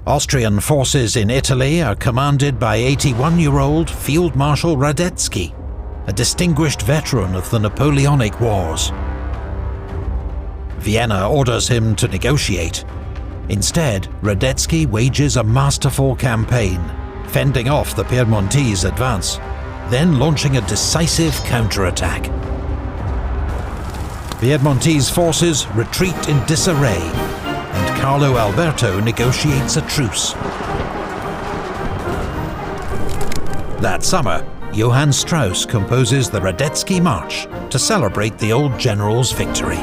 Austrian forces in Italy are commanded by 81-year-old Field Marshal Radetzky, a distinguished veteran of the Napoleonic Wars. Vienna orders him to negotiate. Instead, Radetzky wages a masterful campaign, fending off the Piedmontese advance, then launching a decisive counterattack. Piedmontese forces retreat in disarray, and Carlo Alberto negotiates a truce. That summer, Johann Strauss composes the Radetzky March to celebrate the old general's victory.